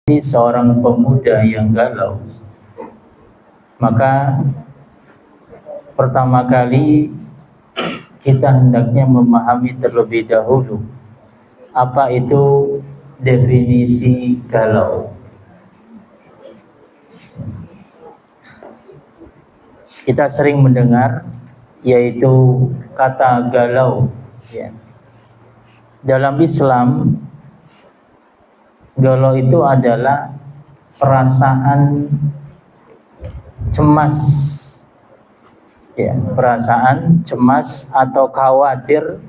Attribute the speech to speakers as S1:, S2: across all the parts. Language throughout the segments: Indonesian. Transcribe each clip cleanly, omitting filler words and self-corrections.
S1: seorang pemuda yang galau, maka pertama kali kita hendaknya memahami terlebih dahulu apa itu definisi galau. Kita sering mendengar yaitu kata galau, ya. Dalam Islam, galau itu adalah perasaan cemas, ya, perasaan cemas atau khawatir.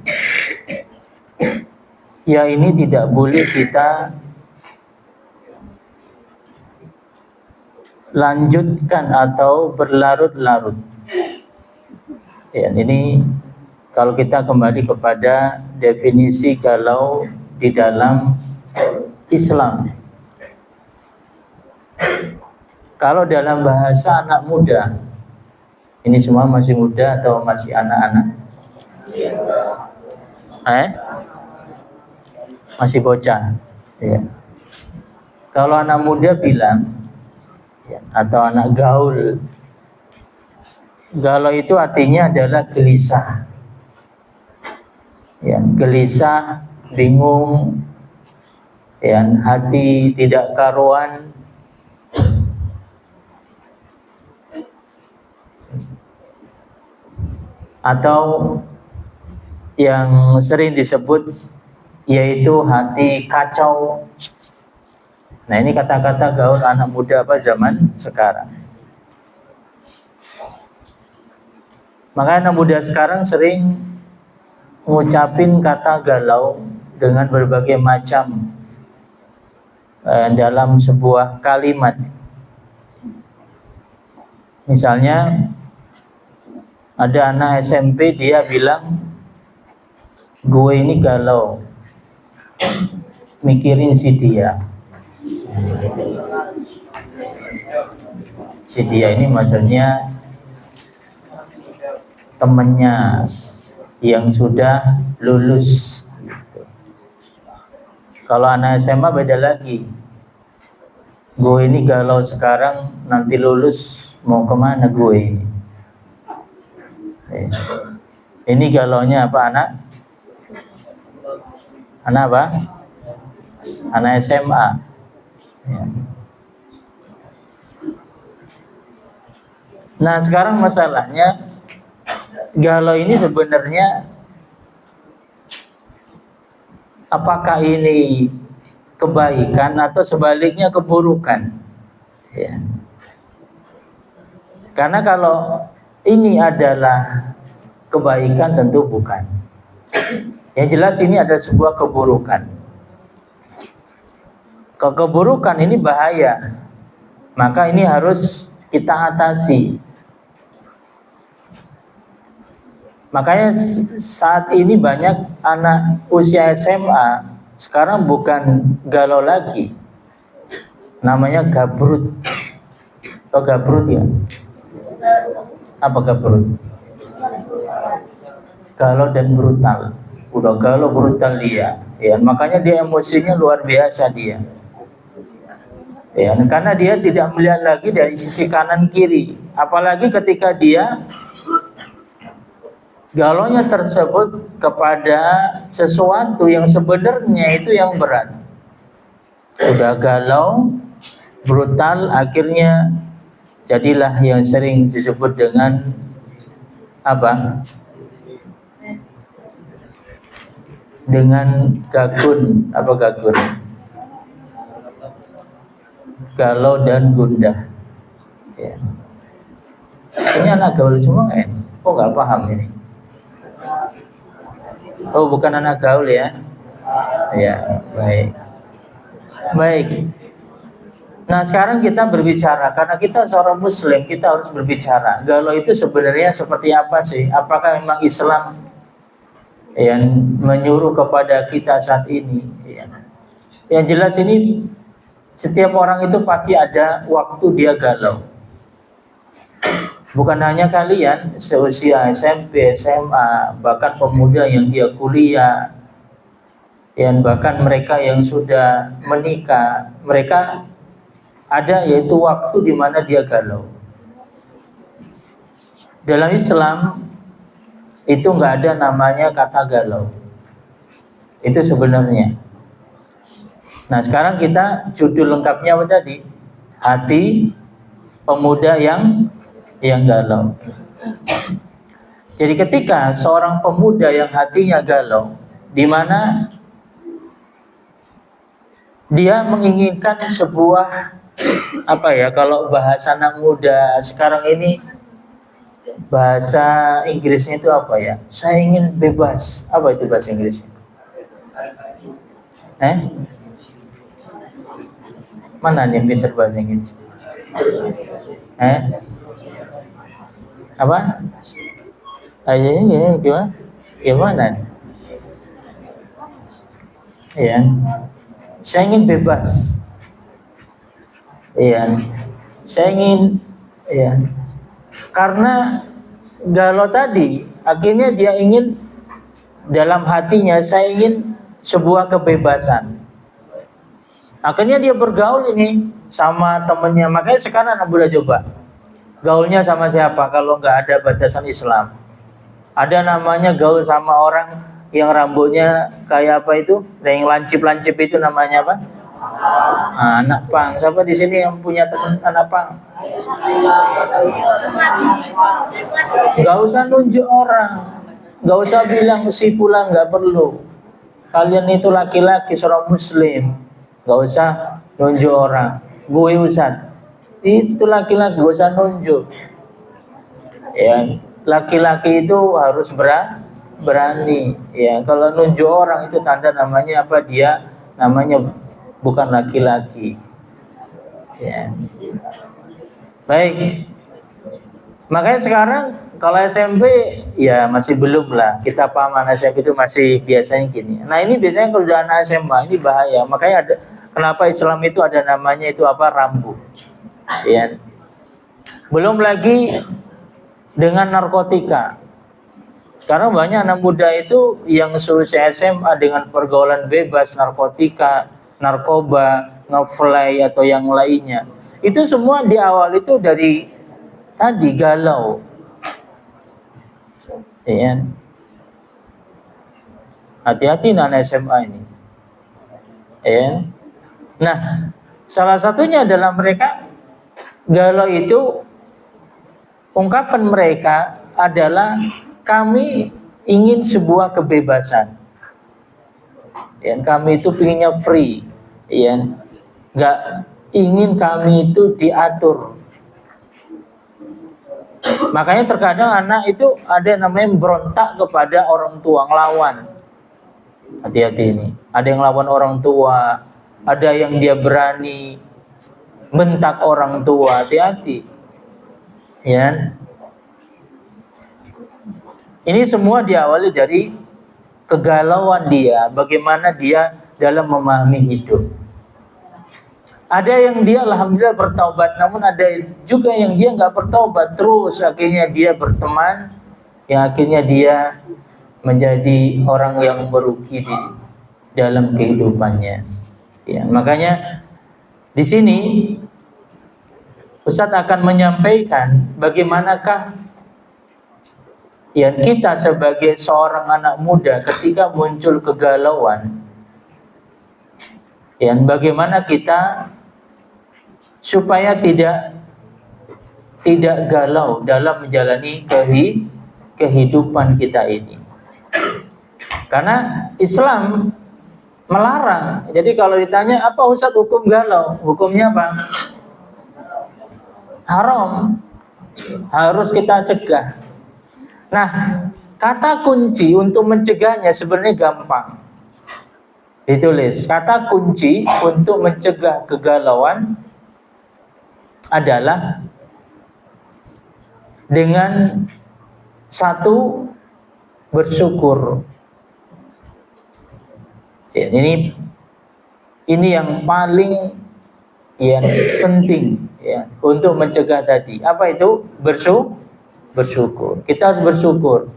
S1: Ya, ini tidak boleh kita lanjutkan atau berlarut-larut. Ya, ini kalau kita kembali kepada definisi galau di dalam Islam. Kalau dalam bahasa anak muda, ini semua masih muda atau masih anak-anak? Masih bocah. Ya. Kalau anak muda bilang, ya, atau anak gaul, galau itu artinya adalah gelisah. Ya, gelisah, bingung, ya, hati tidak karuan, atau yang sering disebut yaitu hati kacau. Nah, ini kata-kata gaul anak muda apa zaman sekarang. Maka anak muda sekarang sering ngucapin kata galau dengan berbagai macam dalam sebuah kalimat. Misalnya ada anak SMP, dia bilang, gue ini galau mikirin si dia. Si dia ini maksudnya temennya yang sudah lulus. Kalau anak SMA beda lagi. Gue ini galau sekarang, nanti lulus mau kemana gue ini? Ini galaunya apa anak? Anak apa? Anak SMA. Ya. Nah, sekarang masalahnya galau ini sebenarnya apakah ini kebaikan atau sebaliknya keburukan? Ya. Karena kalau ini adalah kebaikan tentu bukan. Yang jelas ini adalah sebuah keburukan. Keburukan ini bahaya. Maka ini harus kita atasi. Makanya saat ini banyak anak usia SMA sekarang bukan galau lagi. Namanya gabrut. Atau gabrut ya? Apa gabrut? Galau dan brutal. Udah galau brutal dia. Ya, makanya dia emosinya luar biasa dia. Ya, karena dia tidak melihat lagi dari sisi kanan kiri. Apalagi ketika dia galaunya tersebut kepada sesuatu yang sebenarnya itu yang berat. Udah galau, brutal, akhirnya jadilah yang sering disebut dengan apa? Dengan gagun. Apa gagun? Galau dan gundah. Ya. Ini anak gaul semua kan? Oh, nggak paham ini. Oh, bukan anak gaul ya? Ya, baik. Baik. Nah, sekarang kita berbicara, karena kita seorang muslim, kita harus berbicara. Galau itu sebenarnya seperti apa sih? Apakah memang Islam yang menyuruh kepada kita saat ini? Ya. Yang jelas ini, setiap orang itu pasti ada waktu dia galau. Bukan hanya kalian seusia SMP, SMA, bahkan pemuda yang dia kuliah, Ya, bahkan mereka yang sudah menikah, mereka ada yaitu waktu di mana dia galau. Dalam Islam itu nggak ada namanya kata galau. Itu sebenarnya. Nah, sekarang kita judul lengkapnya apa tadi? Hati pemuda yang galau. Jadi ketika seorang pemuda yang hatinya galau, di mana dia menginginkan sebuah apa ya, kalau bahasa anak muda sekarang ini, bahasa Inggrisnya itu apa ya? Saya ingin bebas. Apa itu bahasa Inggrisnya? Mana nih yang pintar bahasa Inggris? Apa? Ayo gimana? Gimana? Ya, saya ingin bebas. Iya, saya ingin, ya, karena galau tadi, akhirnya dia ingin dalam hatinya, saya ingin sebuah kebebasan. Akhirnya dia bergaul ini sama temennya. Makanya sekarang anak muda coba gaulnya sama siapa kalau nggak ada batasan Islam. Ada namanya gaul sama orang yang rambutnya kayak apa itu, yang lancip-lancip itu namanya apa? Anak pang. Siapa di sini yang punya teman anak pang? Gak usah nunjuk orang, gak usah bilang si pulang, gak perlu. Kalian itu laki-laki seorang muslim, gak usah nunjuk orang. Gue Ustaz, itu laki-laki, gak usah nunjuk. Ya, laki-laki itu harus berani. Ya, kalau nunjuk orang itu tanda namanya apa? Dia namanya bukan laki-laki. Ya. Baik. Makanya sekarang kalau SMP ya masih belum lah. Kita paham anak SMP itu masih biasanya gini. Nah, ini biasanya kalau udah anak SMA ini bahaya. Makanya ada, kenapa Islam itu ada namanya itu apa? Rambu. Ya. Belum lagi dengan narkotika. Sekarang banyak anak muda itu yang selesai SMA dengan pergaulan bebas, narkotika, narkoba, ngefly atau yang lainnya. Itu semua di awal itu dari tadi galau. Ya. Hati-hati anak SMA ini. Ya. Nah, salah satunya adalah mereka galau itu, ungkapan mereka adalah kami ingin sebuah kebebasan. Ya, kami itu pinginnya free. Ya, nggak ingin kami itu diatur. Makanya terkadang anak itu ada yang namanya berontak kepada orang tua, ngelawan. Hati-hati ini. Ada yang lawan orang tua, ada yang dia berani bentak orang tua. Hati-hati. Ya. Ini semua diawali dari kegalauan dia, bagaimana dia dalam memahami hidup. Ada yang dia alhamdulillah bertaubat, namun ada juga yang dia nggak bertaubat, terus akhirnya dia berteman, yang akhirnya dia menjadi orang yang merugi di dalam kehidupannya. Ya, makanya di sini Ustadz akan menyampaikan bagaimanakah yang kita sebagai seorang anak muda ketika muncul kegalauan, yang bagaimana kita supaya tidak galau dalam menjalani kehidupan kita ini. Karena Islam melarang. Jadi kalau ditanya apa Ustaz hukum galau, hukumnya apa? Haram. Harus kita cegah. Nah, kata kunci untuk mencegahnya sebenarnya gampang. Ditulis, kata kunci untuk mencegah kegalauan adalah dengan satu, bersyukur. Ya, ini yang paling penting ya untuk mencegah tadi. Apa itu? Bersyukur. Kita harus bersyukur.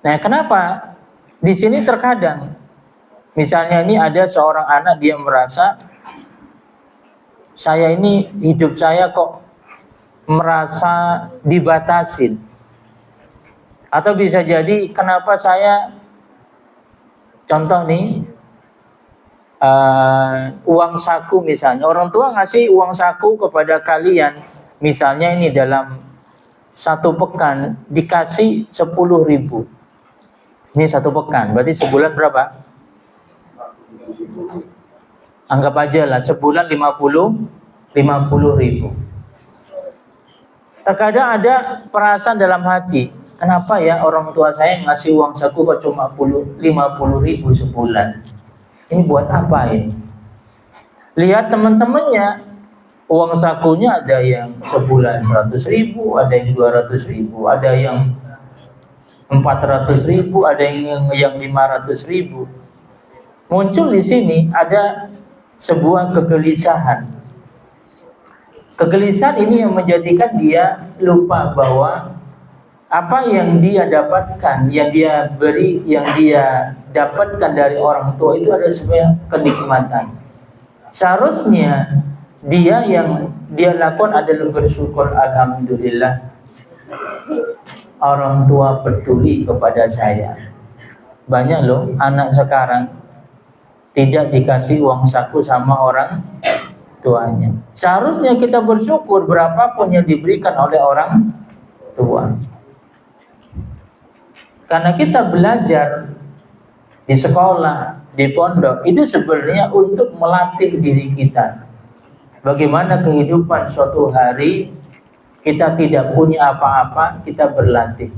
S1: Nah, kenapa? Di sini terkadang, misalnya ini ada seorang anak, dia merasa, saya ini, hidup saya kok merasa dibatasin. Atau bisa jadi, kenapa saya, contoh nih, uang saku misalnya, orang tua ngasih uang saku kepada kalian, misalnya ini dalam 1 pekan dikasih 10.000. Ini 1 pekan, berarti sebulan berapa? Anggap aja lah sebulan 50.000. Terkadang ada perasaan dalam hati, kenapa ya orang tua saya ngasih uang saku kok cuma 50.000 sebulan? Ini buat apa ini? Lihat teman-temannya, uang sakunya ada yang sebulan 100.000, ada yang 200.000, ada yang 400.000, ada yang 500.000. Muncul di sini ada sebuah kegelisahan. Kegelisahan ini yang menjadikan dia lupa bahwa apa yang dia dapatkan, yang dia beri, yang dia dapatkan dari orang tua itu ada sebuah kenikmatan. Seharusnya dia yang dia lakukan adalah bersyukur, alhamdulillah orang tua peduli kepada saya. Banyak loh anak sekarang tidak dikasih uang saku sama orang tuanya. Seharusnya kita bersyukur berapapun yang diberikan oleh orang tua. Karena kita belajar di sekolah, di pondok, itu sebenarnya untuk melatih diri kita. Bagaimana kehidupan suatu hari kita tidak punya apa-apa, kita berlatih.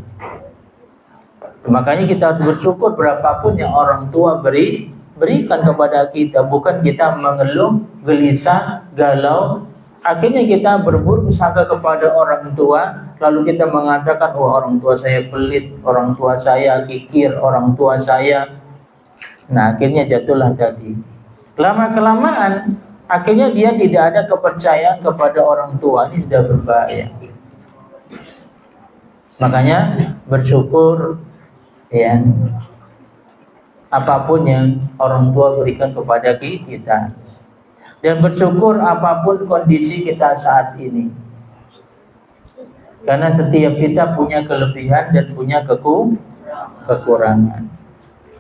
S1: Makanya kita harus bersyukur berapapun yang orang tua berikan kepada kita, bukan kita mengeluh, gelisah, galau. Akhirnya kita berburuk sangka kepada orang tua, lalu kita mengatakan, oh orang tua saya pelit, orang tua saya kikir, orang tua saya. Nah, akhirnya jatuhlah tadi. Lama-kelamaan, akhirnya dia tidak ada kepercayaan kepada orang tua. Ini sudah berbahaya. Makanya bersyukur, ya, apapun yang orang tua berikan kepada kita, dan bersyukur apapun kondisi kita saat ini, karena setiap kita punya kelebihan dan punya kekurangan.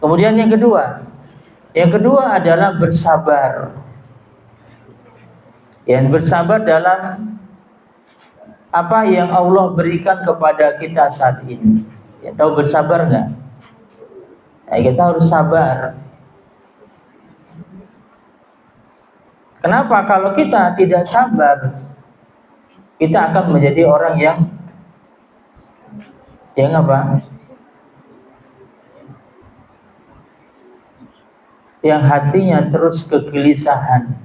S1: Kemudian yang kedua adalah bersabar. Yang bersabar dalam apa yang Allah berikan kepada kita saat ini. Ya, tahu bersabar nggak? Nah, kita harus sabar. Kenapa? Kalau kita tidak sabar, kita akan menjadi orang yang apa? Yang hatinya terus kegelisahan.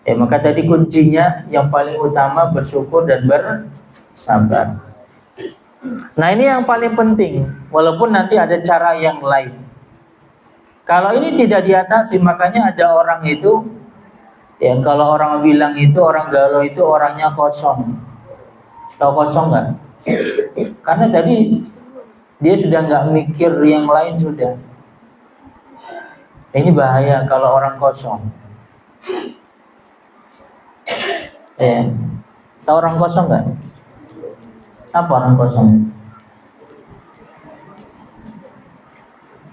S1: Ya, maka tadi kuncinya yang paling utama bersyukur dan bersabar. Nah, ini yang paling penting, walaupun nanti ada cara yang lain. Kalau ini tidak diatasi, makanya ada orang itu, ya kalau orang bilang itu orang galau itu orangnya kosong. Tahu kosong nggak? Karena tadi dia sudah nggak mikir yang lain sudah. Ini bahaya kalau orang kosong. Ya, tahu orang kosong nggak? Apa orang kosong?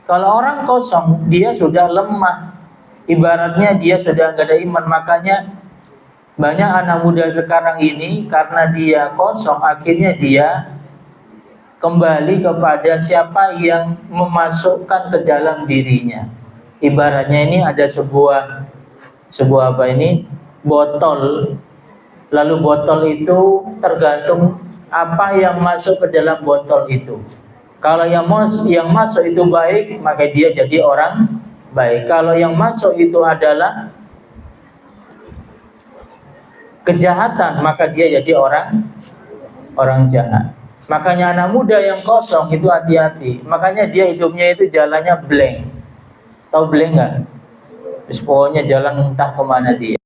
S1: Kalau orang kosong, dia sudah lemah. Ibaratnya dia sudah nggak ada iman. Makanya banyak anak muda sekarang ini karena dia kosong, akhirnya dia kembali kepada siapa yang memasukkan ke dalam dirinya. Ibaratnya ini ada sebuah apa ini, botol. Lalu botol itu tergantung apa yang masuk ke dalam botol itu. Kalau yang masuk itu baik, maka dia jadi orang baik. Kalau yang masuk itu adalah kejahatan, maka dia jadi orang jahat. Makanya anak muda yang kosong itu hati-hati. Makanya dia hidupnya itu jalannya blank. Tahu blank nggak? Terus pokoknya jalan entah kemana dia.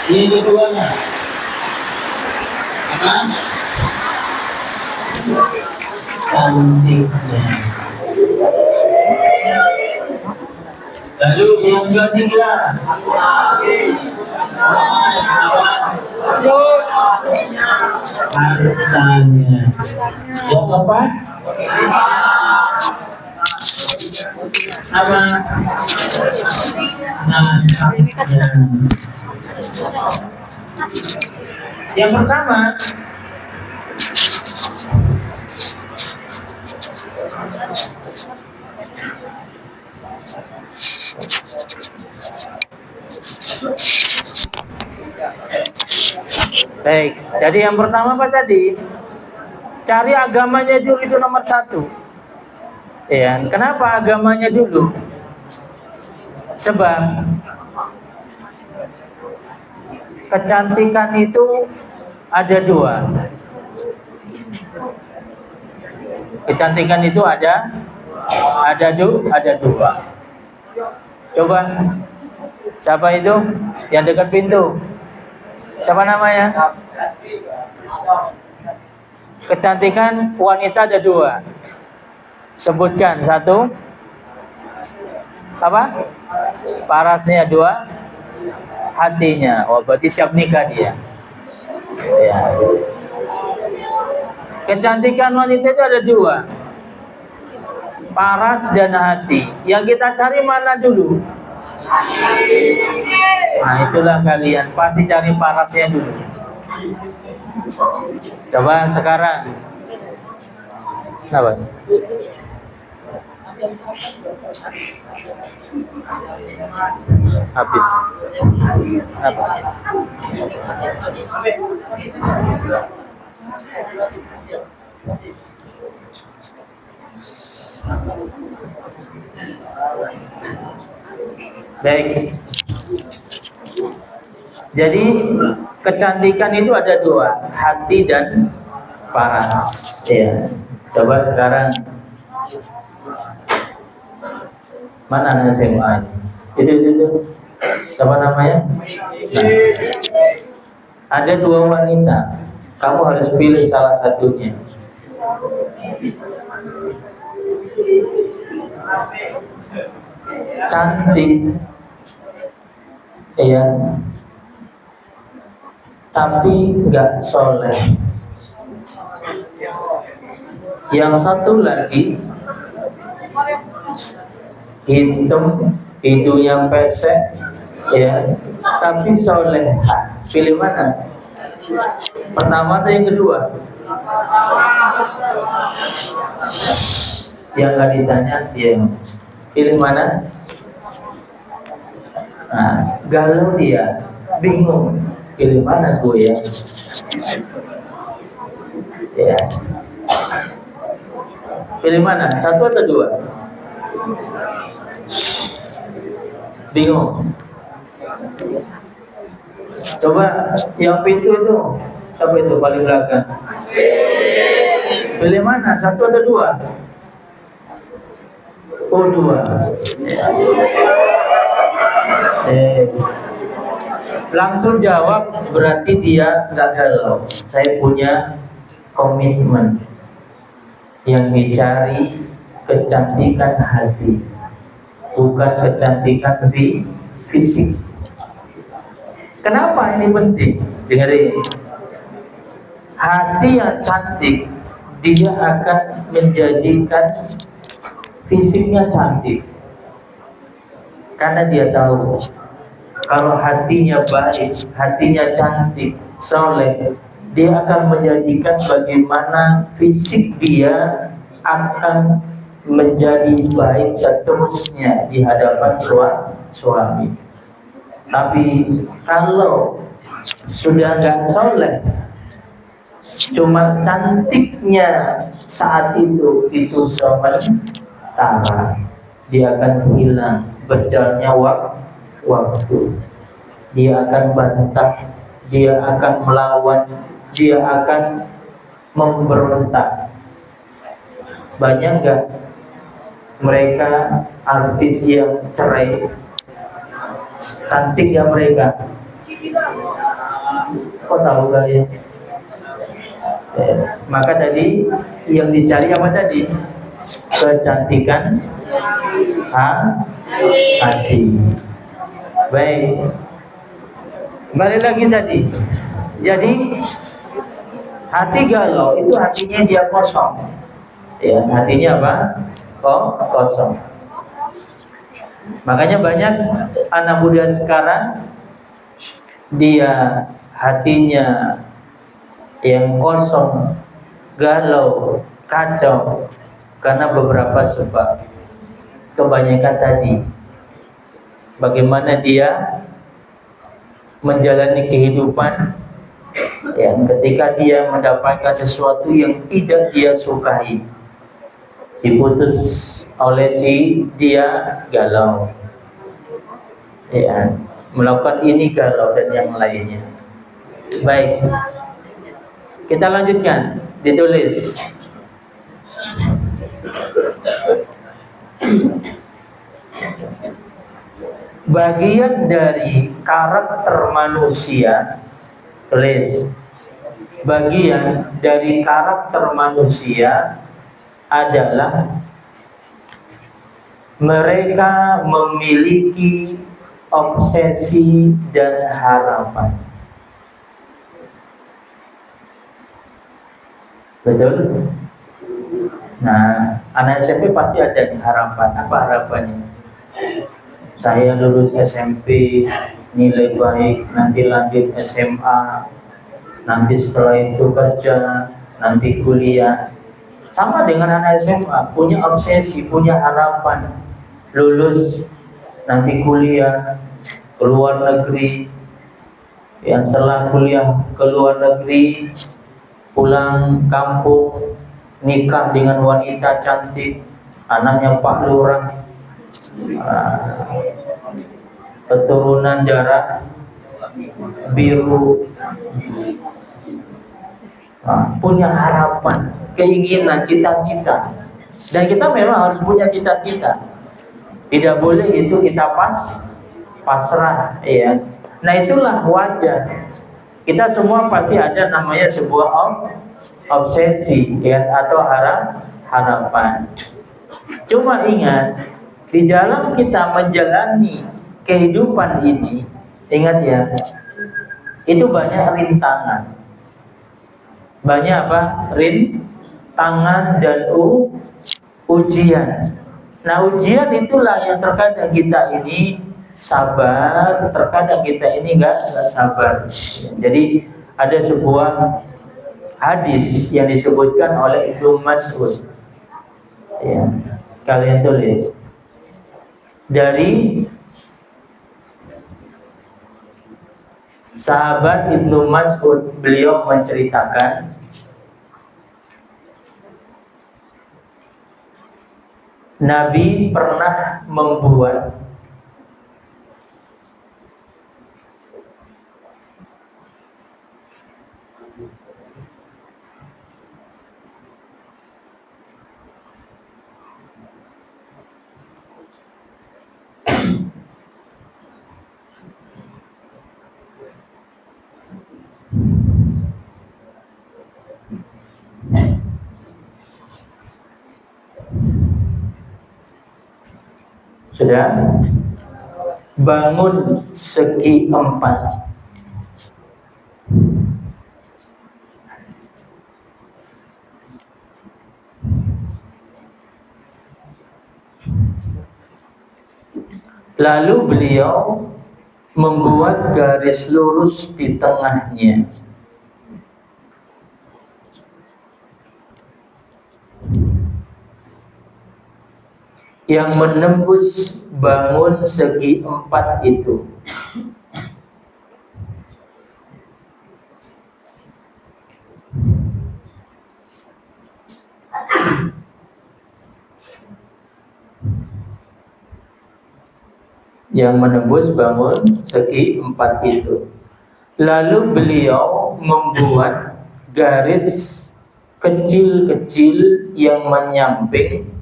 S1: Ini keduanya. Apa? Cantiknya. Lalu yang ketiga. Hartanya. Yang keempat. Apa? Nasabnya. Yang pertama, baik, jadi yang pertama apa tadi? Cari agamanya dulu, itu nomor satu. Ya, kenapa agamanya dulu? Sebab kecantikan itu ada dua. Kecantikan itu ada dua. Coba, siapa itu yang dekat pintu? Siapa namanya? Kecantikan wanita ada dua. Sebutkan satu. Apa? Parasnya dua. Hatinya. Oh, berarti siap nikah dia. Ya. Kecantikan wanita itu ada dua. Paras dan hati. Yang kita cari mana dulu? Nah, itulah kalian pasti cari parasnya dulu. Coba sekarang. Apa? Habis. Apa? Baik. Jadi kecantikan itu ada dua, hati dan paras. Ya. Coba sekarang mana anak SMA? Itu. Siapa namanya? Nah, ada dua wanita. Kamu harus pilih salah satunya. Cantik, iya, tapi nggak soleh. Yang satu lagi hitam, hidungnya pesek, ya, tapi soleha. Pilih mana? Pertama atau yang kedua? Yang nggak ditanya, dia pilih mana? Nah, galau dia, bingung, pilih mana gue ya? Ya, pilih mana? Satu atau dua? Bingung. Coba yang pintu itu, siapa itu paling belakang? Pilih mana? Satu atau dua? Oh, dua. Langsung jawab berarti dia gagal. Saya punya komitmen yang dicari kecantikan hati, bukan kecantikan fisik. Kenapa ini penting? Dengarin. Hati yang cantik, dia akan menjadikan fisiknya cantik. Karena dia tahu kalau hatinya baik, hatinya cantik, soleh, dia akan menjadikan bagaimana fisik dia akan menjadi baik seterusnya di hadapan suami. Tapi kalau sudah nggak soleh, cuma cantiknya saat itu sementara, dia akan hilang berjalannya waktu. Dia akan bantah, dia akan melawan, dia akan memberontak. Banyak nggak mereka artis yang cerai, cantik ya mereka. Kok tahu gak ya? Maka tadi yang dicari apa tadi? Kecantikan hati. Baik. Balik lagi tadi. Jadi hati galau itu hatinya dia kosong. Ya, hatinya apa? Kosong. Makanya banyak anak muda sekarang dia hatinya yang kosong, galau, kacau karena beberapa sebab. Kebanyakan tadi bagaimana dia menjalani kehidupan ya, ketika dia mendapatkan sesuatu yang tidak dia sukai, diputus oleh si dia galau ya, melakukan ini galau dan yang lainnya. Baik, kita lanjutkan, ditulis. Bagian dari karakter manusia, tulis. Bagian dari karakter manusia adalah mereka memiliki obsesi dan harapan. Betul? Nah, anak SMP pasti ada harapan. Apa harapannya? Saya lulus SMP, nilai baik, nanti lanjut SMA, nanti setelah itu kerja, nanti kuliah. Sama dengan anak SMA, punya obsesi, punya harapan. Lulus, nanti kuliah, ke luar negeri. Yang setelah kuliah ke luar negeri, pulang kampung, nikah dengan wanita cantik, anaknya Pak Lurah, keturunan darah biru, punya harapan, keinginan, cita-cita. Dan kita memang harus punya cita-cita. Tidak boleh itu kita pasrah, ya. Nah itulah wajar. Kita semua pasti ada namanya sebuah obsesi, ya, atau harapan. Cuma ingat, di dalam kita menjalani kehidupan ini, ingat ya, itu banyak rintangan. Banyak apa? Rintangan dan ujian. Nah ujian itulah yang terkadang kita ini sabar, terkadang kita ini enggak sabar. Jadi ada sebuah hadis yang disebutkan oleh Ibnu Mas'ud. Ya, kalian tulis. Dari sahabat Ibnu Mas'ud, beliau menceritakan Nabi pernah membuat sudah bangun segi 4. Lalu beliau membuat garis lurus di tengahnya. Yang menembus bangun segi 4 itu. Yang menembus bangun segi 4 itu. Lalu beliau membuat garis kecil-kecil yang menyamping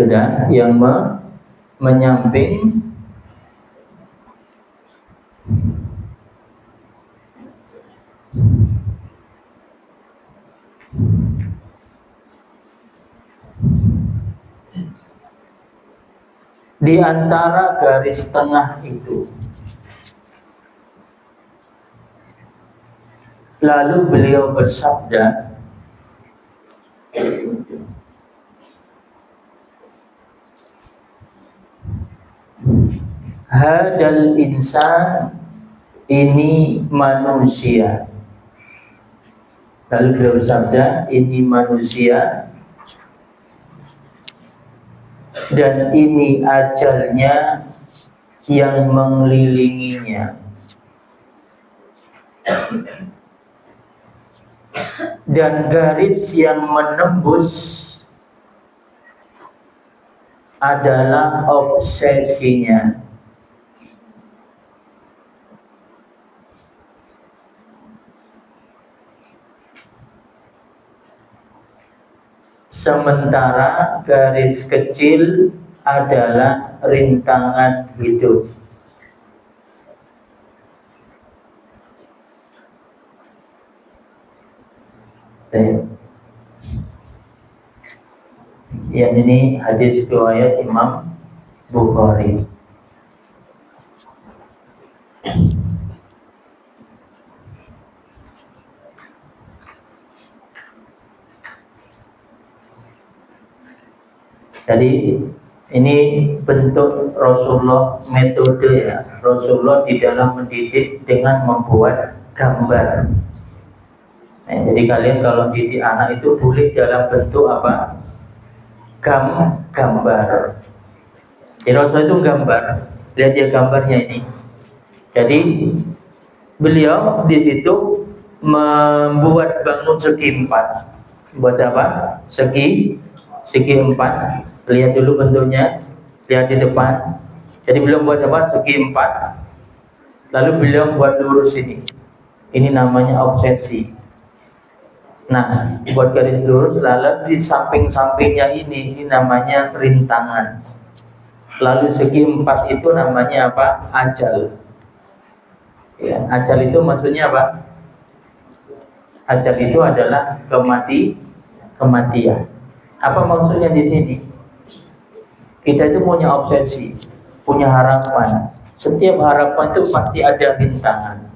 S1: Sudah, yang menyamping di antara garis tengah itu. Lalu beliau bersabda, hadal insan, ini manusia. Lalu beliau bersabda, ini manusia dan ini ajalnya yang mengelilinginya. Dan garis yang menembus adalah obsesinya. Sementara garis kecil adalah rintangan hidup. Yang ini hadis riwayat Imam Bukhari. Jadi ini bentuk Rasulullah, metode ya Rasulullah di dalam mendidik dengan membuat gambar. Nah, jadi kalian kalau didik anak itu boleh dalam bentuk apa? Gambar. Jadi Rasulullah itu gambar. Lihat dia gambarnya ini. Jadi beliau di situ membuat bangun segi 4. Buat apa? Segi 4. Lihat dulu bentuknya. Lihat di depan. Jadi beliau buat apa? Segi 4. Lalu beliau buat lurus ini. Ini namanya obsesi. Nah, buat garis lurus, lalu di samping-sampingnya ini namanya rintangan. Lalu segi 4 itu namanya apa? Ajal. Ya, ajal itu maksudnya apa? Ajal itu adalah kematian. Apa maksudnya di sini? Kita itu punya obsesi, punya harapan. Setiap harapan itu pasti ada rintangan.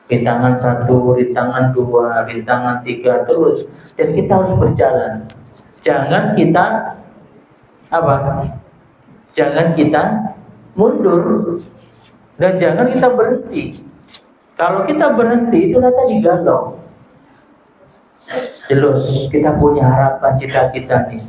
S1: Rintangan 1, rintangan 2, rintangan 3 terus. Dan kita harus berjalan. Jangan kita apa? Jangan kita mundur dan jangan kita berhenti. Kalau kita berhenti itu tadi galau. Jelas kita punya harapan, cita-cita nih.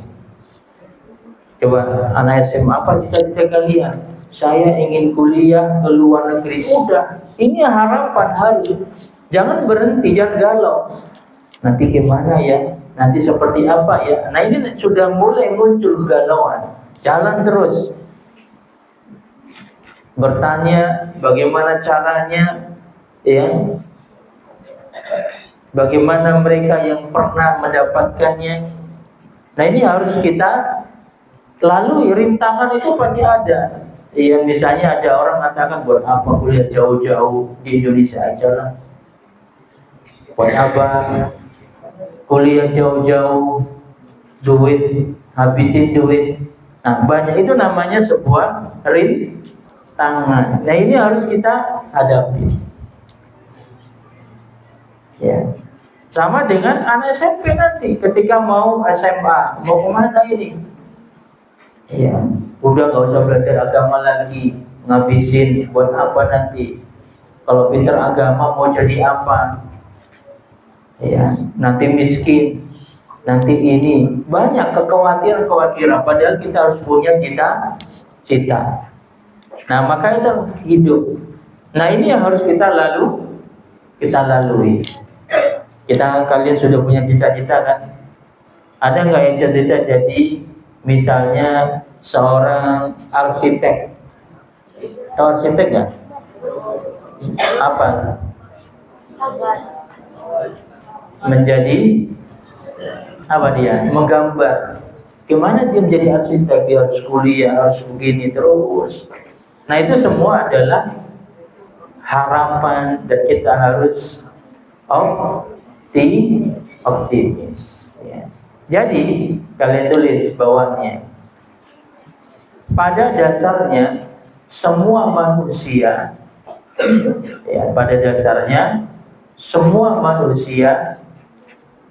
S1: Coba anak SMA, apa cita-cita kalian? Saya ingin kuliah ke luar negeri. Udah, ini harapan harus. Jangan berhenti, jangan galau. Nanti gimana ya? Nanti seperti apa ya? Nah ini sudah mulai muncul galauan. Jalan terus. Bertanya bagaimana caranya, ya? Bagaimana mereka yang pernah mendapatkannya? Nah ini harus kita lalui. Rintangan itu pasti ada. Yang misalnya ada orang mengatakan, buat apa kuliah jauh-jauh di Indonesia aja lah. Buat apa kuliah jauh-jauh, duit, habisin duit. Nah banyak itu namanya sebuah rintangan. Nah ini harus kita hadapi. Ya. Sama dengan anak SMP nanti ketika mau SMA, mau kemana ini? Ya, udah nggak usah belajar agama lagi, ngabisin buat apa nanti? Kalau pinter agama mau jadi apa? Ya, nanti miskin, nanti ini banyak kekhawatiran. Padahal kita harus punya cita-cita. Nah, maka itu hidup. Nah, ini yang harus kita lalui. Kalian sudah punya cita-cita kan? Ada nggak yang cita-cita jadi misalnya seorang arsitek? Tahu arsitek nggak? Apa? Menjadi apa dia? Menggambar. Gimana dia menjadi arsitek? Dia harus kuliah, harus begini terus. Nah itu semua adalah harapan dan kita harus optimis. Ya. Jadi kalian tulis bawahnya. Pada dasarnya semua manusia, ya, pada dasarnya semua manusia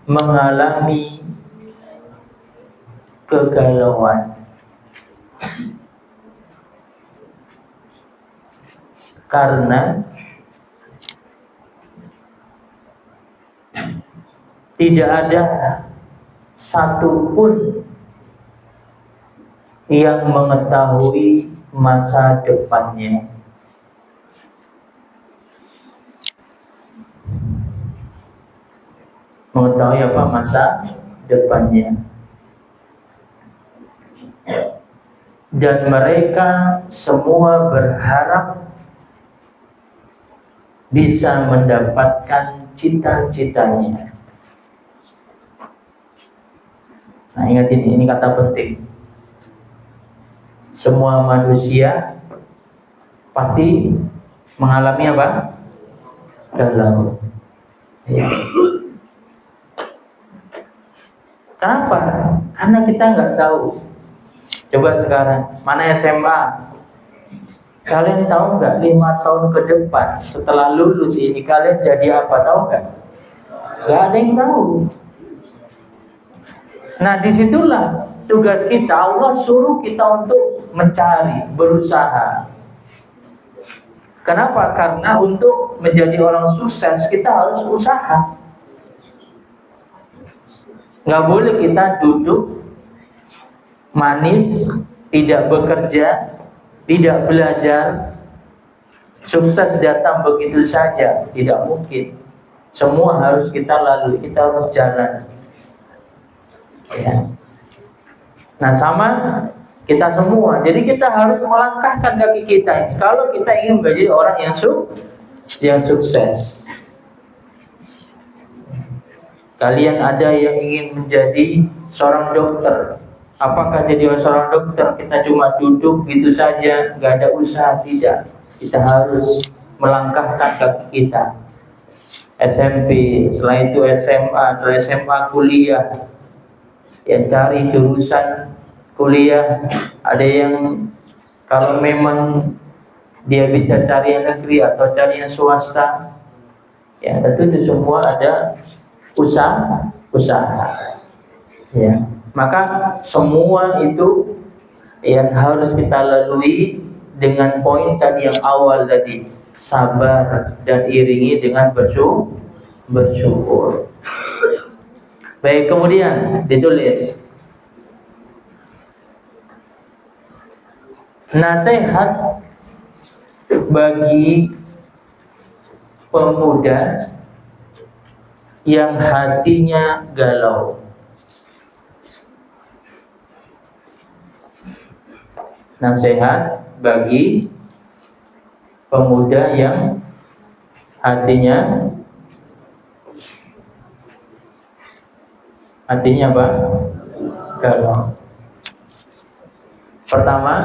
S1: mengalami kegalauan karena tidak ada satupun yang mengetahui masa depannya. Mengetahui apa masa depannya. Dan mereka semua berharap bisa mendapatkan cita-citanya. Nah, ingat ini kata penting. Semua manusia pasti mengalami apa? Galau. Ya. Kenapa? Karena kita nggak tahu. Coba sekarang, mana SMA? Kalian tahu nggak 5 tahun ke depan setelah lulus ini kalian jadi apa? Tahu nggak? Nggak ada yang tahu. Nah disitulah tugas kita. Allah suruh kita untuk mencari, berusaha. Kenapa? Karena untuk menjadi orang sukses kita harus usaha. Nggak boleh kita duduk manis, tidak bekerja, tidak belajar, sukses datang begitu saja. Tidak mungkin. Semua harus kita lalui, kita harus jalan. Ya. Nah sama kita semua. Jadi kita harus melangkahkan kaki kita ini. Kalau kita ingin menjadi orang yang sukses. Kalian ada yang ingin menjadi seorang dokter. Apakah jadi seorang dokter kita cuma duduk gitu saja, nggak ada usaha? Tidak. Kita harus melangkahkan kaki kita. SMP, setelah itu SMA, setelah SMA kuliah. Yang cari jurusan kuliah. Ada yang kalau memang dia bisa cari yang negeri atau cari yang swasta, ya tentu itu semua ada usaha. Ya. Maka semua itu yang harus kita lalui dengan poin tadi yang awal tadi, sabar dan iringi dengan bersyukur. Baik, kemudian ditulis nasihat bagi pemuda yang hatinya galau. Nasihat bagi pemuda yang hatinya apa? Galau. Pertama,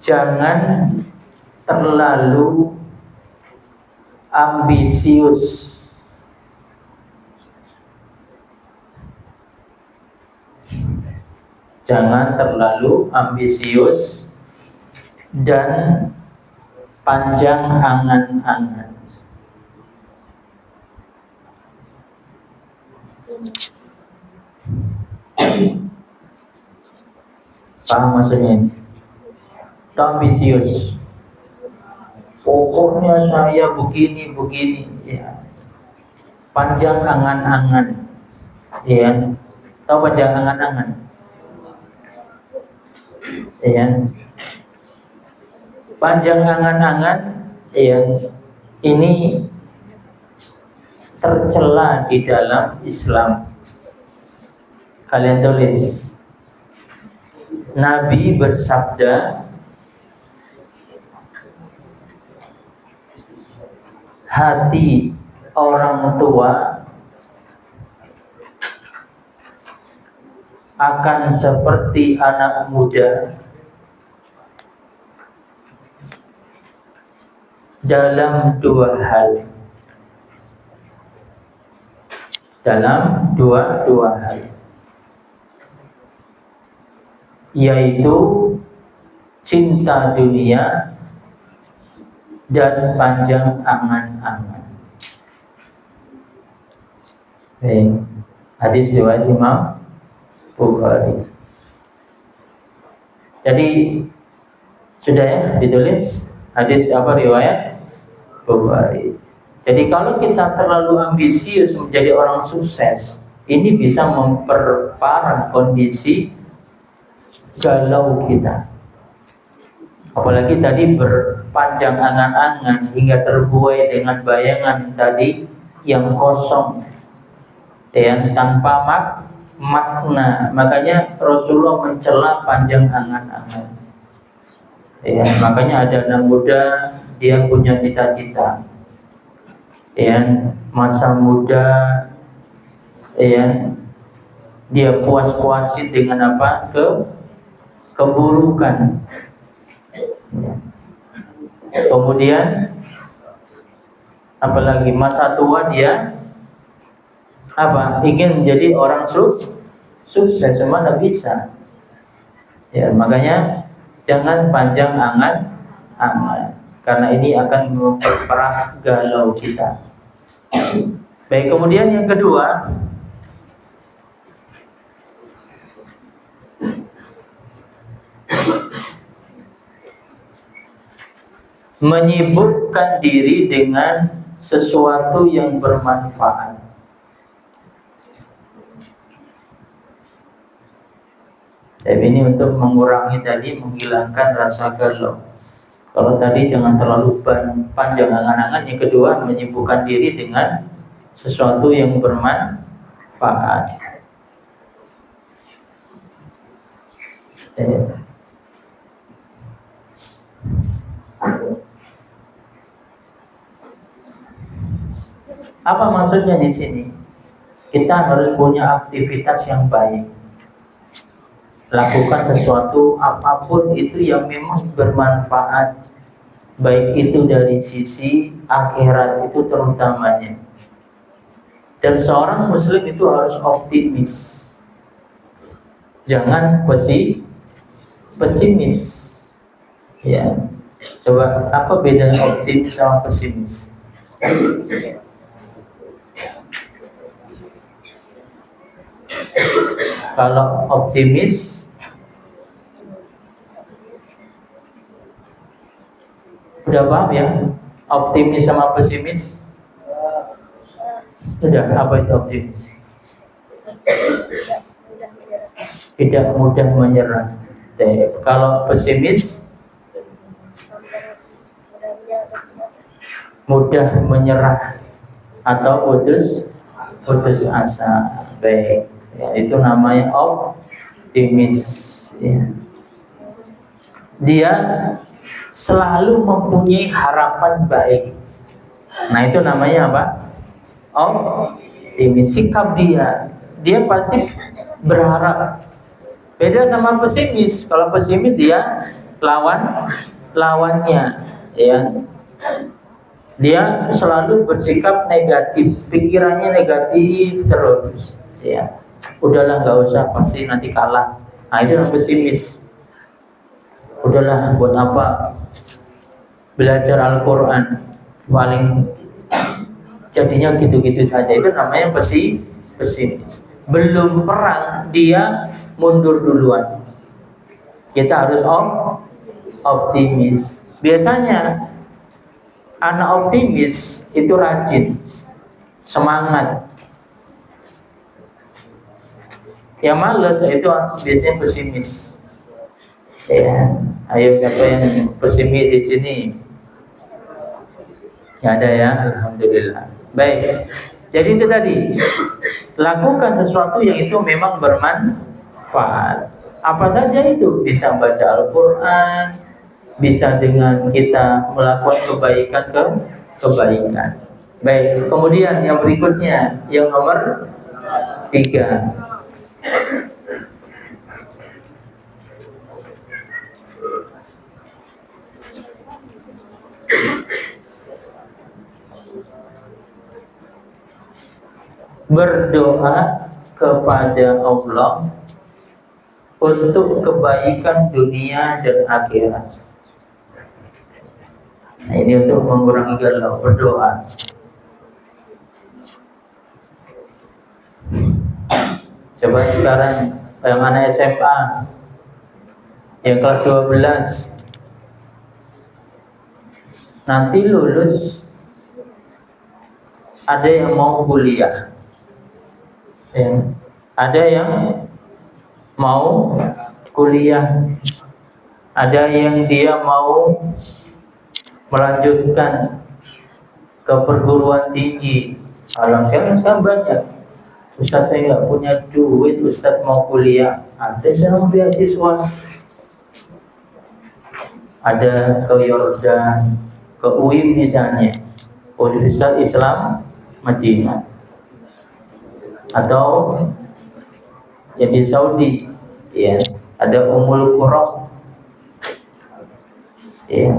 S1: jangan terlalu ambisius. Jangan terlalu ambisius dan panjang angan-angan. Paham maksudnya ini? Ambisius. Pokoknya saya begini ya. Panjang angan-angan. Ya. Tahu panjang angan-angan? Ya. Panjang angan-angan ya. Ini tercela di dalam Islam. Kalian tulis. Nabi bersabda, hati orang tua akan seperti anak muda dalam dua hal. Dalam dua hal, yaitu cinta dunia dan panjang angan-angan. Hadis riwayat Imam Bukhari. Jadi sudah ya ditulis hadis apa riwayat Bukhari. Jadi kalau kita terlalu ambisius menjadi orang sukses, ini bisa memperparah kondisi galau kita. Apalagi tadi berpanjang angan-angan hingga terbuai dengan bayangan tadi yang kosong, ya, tanpa makna. Makanya Rasulullah mencela panjang angan-angan. Ya, makanya ada anak muda, dia punya cita-cita. Ya, masa muda, ya, dia puas-puasin dengan apa? Keburukan. Kemudian apalagi masa tua dia apa? Ingin menjadi orang sukses, mana bisa. Ya, makanya jangan panjang angan-angan, karena ini akan memperparah galau kita. Baik, kemudian yang kedua, menyibukkan diri dengan sesuatu yang bermanfaat. Jadi ini untuk mengurangi tadi, menghilangkan rasa galau. Kalau tadi jangan terlalu panjang angan-angan. Yang kedua, menyibukkan diri dengan sesuatu yang bermanfaat. Apa maksudnya di sini? Kita harus punya aktivitas yang baik. Lakukan sesuatu apapun itu yang memang bermanfaat, baik itu dari sisi akhirat itu terutamanya. Dan seorang muslim itu harus optimis, jangan pesimis. Ya, coba apa bedanya optimis sama pesimis? Kalau optimis, udah paham ya? Optimis sama pesimis? Sudah, apa itu optimis? Tidak mudah menyerah. Kalau pesimis, mudah menyerah atau putus asa. Baik, ya, itu namanya optimis. Ya. Dia selalu mempunyai harapan baik. Nah, itu namanya apa? Optimis. Sikap dia pasti berharap. Beda sama pesimis. Kalau pesimis dia lawannya, ya. Dia selalu bersikap negatif, pikirannya negatif terus, ya. Udahlah, nggak usah, pasti nanti kalah. Nah, itu yang pesimis. Udahlah, buat apa belajar Al-Quran, paling jadinya gitu-gitu saja. Itu namanya pesimis. Belum perang dia mundur duluan. Kita harus optimis. Biasanya anak optimis itu rajin, semangat. Yang malas itu biasanya pesimis. Ya, ayo siapa yang pesimis di sini? Ya ada ya, alhamdulillah. Baik. Jadi itu tadi, lakukan sesuatu yang itu memang bermanfaat. Apa saja itu, bisa baca Al-Quran, bisa dengan kita melakukan kebaikan. Baik, kemudian yang berikutnya, yang nomor 3. Berdoa kepada Allah untuk kebaikan dunia dan akhirat. Nah, ini untuk mengurangi galau, berdoa. Coba sekarang yang anak SMA, yang kelas 12, nanti lulus, ada yang mau kuliah, ya. Ada yang mau kuliah, ada yang dia mau melanjutkan ke perguruan tinggi. Sekarang banyak. Ustaz, saya nggak punya duit, Ustaz mau kuliah. Ada yang beasiswa, ada ke Yordan, ke UIM misalnya, Universitas Islam Madinah, atau yang di Saudi, ya, ada Ummul Qura, ya,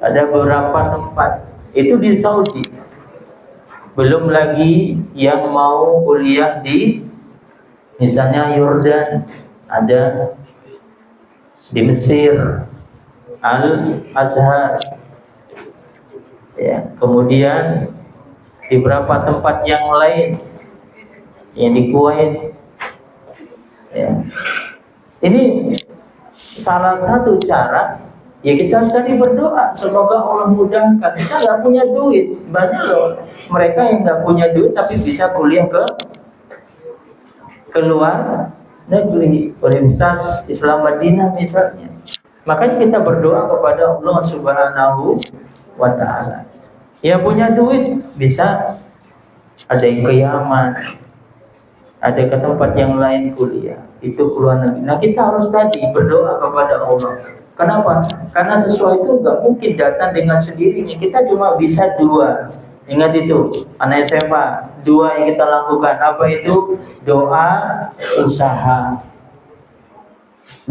S1: ada beberapa tempat itu di Saudi. Belum lagi yang mau kuliah di misalnya Yordan, ada di Mesir, Al-Azhar, ya. Kemudian di beberapa tempat yang lain, yang di Kuwait, ya. Ini salah satu cara. Ya, kita sekali berdoa, semoga Allah mudahkan. Kita nggak punya duit, banyak loh mereka yang nggak punya duit tapi bisa kuliah ke luar negeri, Universitas Islam Madinah misalnya. Makanya kita berdoa kepada Allah Subhanahu wa Ta'ala. Yang punya duit bisa ada yang ke Yaman, ada ke tempat yang lain kuliah, itu keluar negeri. Nah, kita harus tadi berdoa kepada Allah. Kenapa? Karena sesuatu itu nggak mungkin datang dengan sendirinya. Kita cuma bisa dua. Ingat itu, anak SMA, dua yang kita lakukan. Apa itu? Doa, usaha.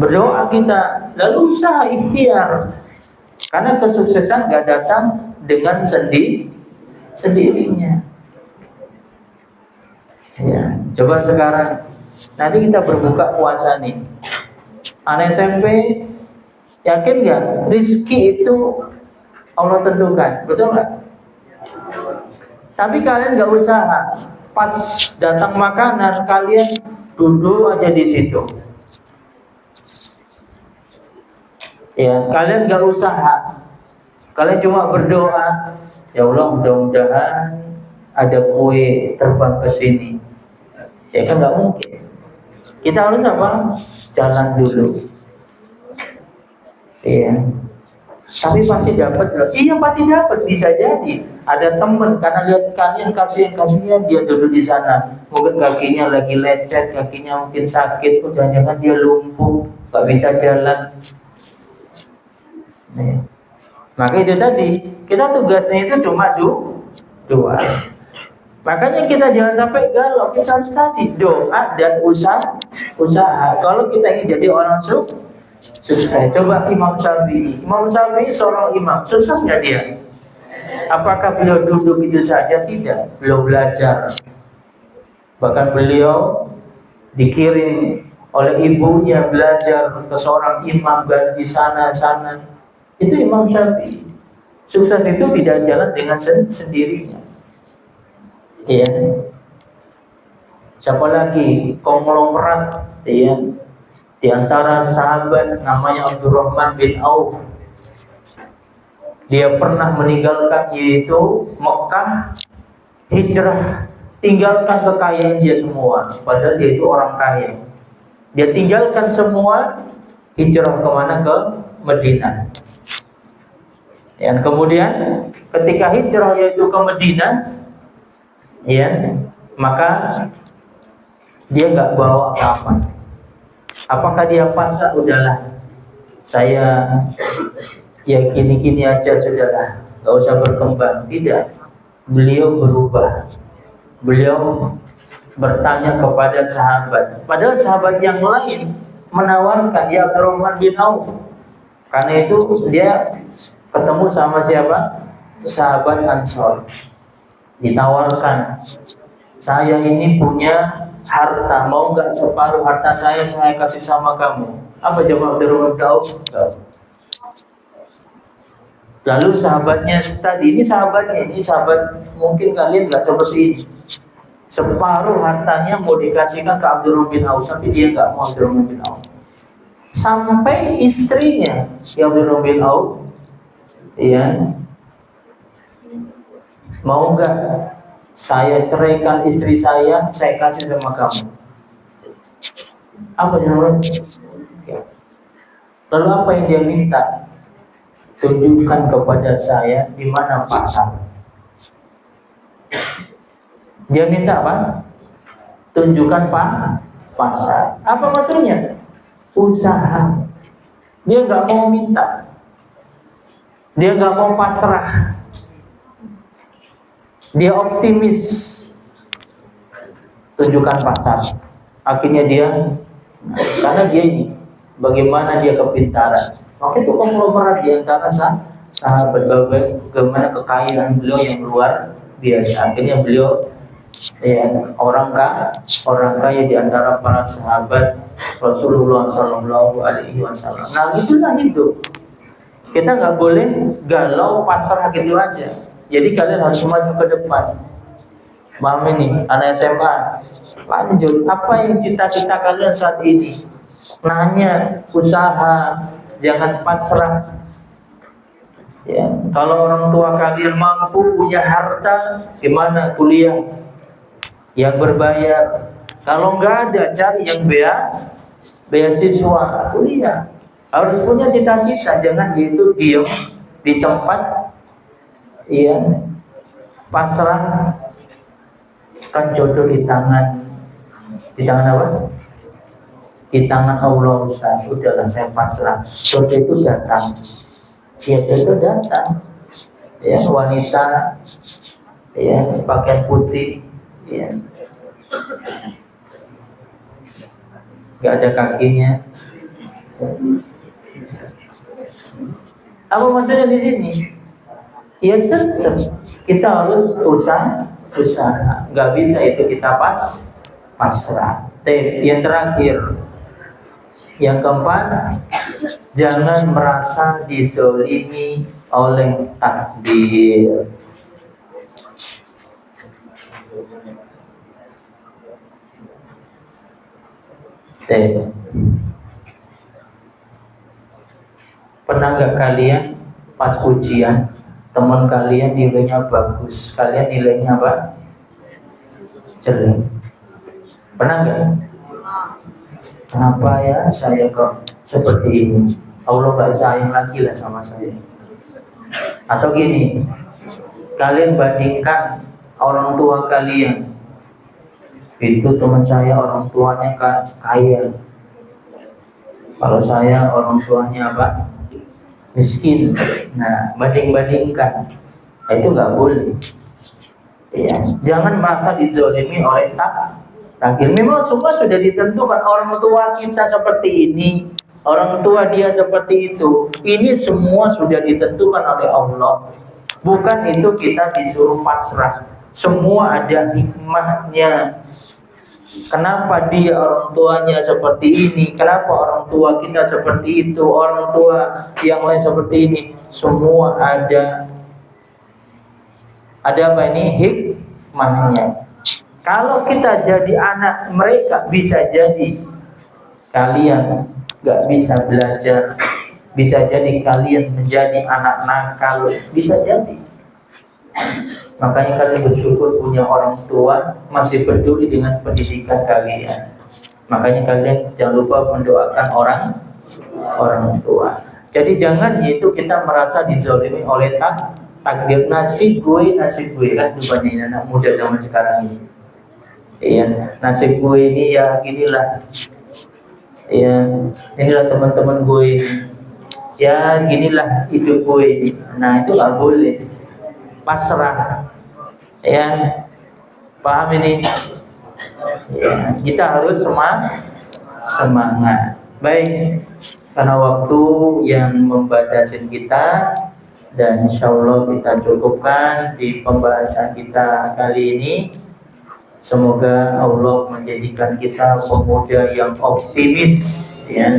S1: Berdoa kita, lalu usaha, ikhtiar. Karena kesuksesan nggak datang dengan sendirinya. Ya, coba sekarang, nanti kita berbuka puasa nih. Anak SMP, yakin nggak rizki itu Allah tentukan, betul nggak? Tapi kalian nggak usaha, pas datang makanan kalian duduk aja di situ. Ya, kalian nggak usaha, kalian cuma berdoa, ya Allah mudah-mudahan ada kue terbang ke sini. Ya kan nggak mungkin. Kita harus apa? Jalan dulu. Iya. Tapi pasti dapat loh. Iya pasti dapat, bisa jadi. Ada teman karena lihat kalian kasihan dia duduk di sana. Mungkin kakinya lagi lecet, kakinya mungkin sakit, jangan-jangan dia lumpuh, nggak bisa jalan. Nih. Maka itu tadi, kita tugasnya itu cuma doa. Makanya kita jangan sampai galau, kita harus tadi doa dan usaha. Kalau kita ingin jadi orang sukses. Coba Imam Syafi'i. Imam Syafi'i seorang imam, sukses nggak dia? Apakah beliau duduk itu saja? Tidak. Beliau belajar. Bahkan beliau dikirim oleh ibunya belajar ke seorang imam di sana. Itu Imam Syafi'i. Sukses itu tidak jalan dengan sendirinya. Iya. Siapa lagi? Konglomerat, ya. Di antara sahabat namanya Abdurrahman bin Auf. Dia pernah meninggalkan yaitu Mekah, hijrah, tinggalkan kekayaan dia semua. Padahal dia itu orang kaya. Dia tinggalkan semua, hijrah kemana? Ke Madinah. Dan kemudian ketika hijrah yaitu ke Madinah, ya, maka dia nggak bawa apa-apa. Apakah dia pasrah? Udahlah, saya ya gini-gini aja, sudahlah, nggak usah berkembang. Tidak, beliau berubah. Beliau bertanya kepada sahabat, padahal sahabat yang lain menawarkan, ya Abdurrahman bin Auf. Karena itu dia ketemu sama siapa? Sahabat Ansor. Ditawarkan, saya ini punya harta, mau nggak separuh harta saya kasih sama kamu? Apa jawab Abdurrahman bin Auf? Lalu sahabatnya tadi, ini sahabat mungkin kalian nggak seperti ini. Separuh hartanya mau dikasihkan ke Abdurrahman bin Auf, tapi dia nggak mau Abdurrahman bin Auf. Sampai istrinya si Abdurrahman bin Auf, ya, mau nggak saya ceraikan istri saya kasih sama kamu? Apa jawab? Lalu apa yang dia minta? Tunjukkan kepada saya di mana pasar. Dia minta apa? Tunjukkan pasar. Apa maksudnya? Usaha. Dia nggak mau minta. Dia nggak mau pasrah. Dia optimis. Tunjukkan pasar. Akhirnya dia, karena dia ini, bagaimana dia kepintaran. Maka itu konglomerat di antara sahabat, bagaimana kekayaan beliau yang luar biasa. Akhirnya beliau, ya, orang kaya di antara para sahabat Rasulullah Shallallahu Alaihi Wasallam. Nah, itulah hidup. Kita nggak boleh galau pasrah gitu aja. Jadi kalian harus maju ke depan. Paham ini, anak SMA, lanjut. Apa yang cita-cita kalian saat ini? Nanya, usaha, jangan pasrah. Ya, kalau orang tua kalian mampu punya harta, gimana kuliah yang berbayar? Kalau nggak ada, cari yang beasiswa kuliah. Harus punya cita-cita, jangan gitu diam di tempat, ya, pasrah. Kan jodoh di tangan apa? Di tangan Allah, Ustaz. Udahlah, saya pasrah. Jodoh itu datang. Ya, jodoh datang. Ya, wanita, ya, pakaian putih, ya, nggak ada kakinya. Apa maksudnya di sini? Ya tetap kita harus usaha. Nggak bisa itu kita pasrah. Yang terakhir, yang keempat, jangan merasa dizolimi oleh takdir. Pernah nggak kalian pas ujian teman kalian nilainya bagus, kalian nilainya apa? Jelek. Pernah nggak? Kenapa ya saya kok seperti ini? Allah nggak sayang lagi lah sama saya. Atau gini, kalian bandingkan orang tua kalian. Itu teman saya orang tuanya kaya. Kalau saya orang tuanya apa? Miskin. Nah, banding-bandingkan. Nah, itu nggak boleh. Ya, jangan merasa dizolimi oleh takdir. Memang semua sudah ditentukan. Orang tua kita seperti ini, orang tua dia seperti itu. Ini semua sudah ditentukan oleh Allah. Bukan itu kita disuruh pasrah. Semua ada hikmahnya. Kenapa dia orang tuanya seperti ini? Kenapa orang tua kita seperti itu? Orang tua yang lain seperti ini? Semua ada apa ini? Hikmahnya. Kalau kita jadi anak mereka, bisa jadi kalian gak bisa belajar. Bisa jadi kalian menjadi anak nakal. Bisa jadi. Makanya kalian bersyukur punya orang tua masih peduli dengan pendidikan kalian. Makanya kalian jangan lupa mendoakan orang tua. Jadi jangan itu kita merasa dizalimi oleh takdir nasib gue kan dibandingin anak muda zaman sekarang ini. Iya, nasib gue ini ya ginilah. Iya, inilah teman-teman gue ini. Ya ginilah hidup gue ini. Nah itu nggak boleh. Pasrah. Ya, paham ini? Ya, kita harus semangat. Baik, karena waktu yang membatasi kita, dan insya Allah kita cukupkan di pembahasan kita kali ini. Semoga Allah menjadikan kita pemuda yang optimis, ya,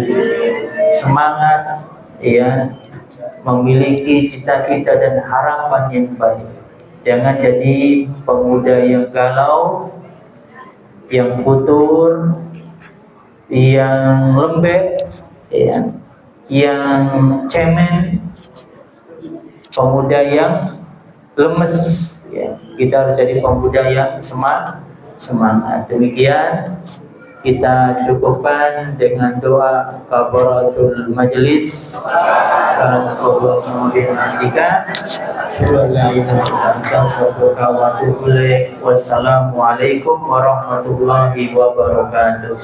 S1: semangat, ya, memiliki cita-cita dan harapan yang baik. Jangan jadi pemuda yang galau, yang futur, yang lembek, ya, yang cemen, pemuda yang lemes. Ya, kita harus jadi pemuda yang semangat. Demikian kita cukupkan dengan doa kafaratul majelis. Kalau Allah kemudian nantikan. Wassalamualaikum warahmatullahi wabarakatuh.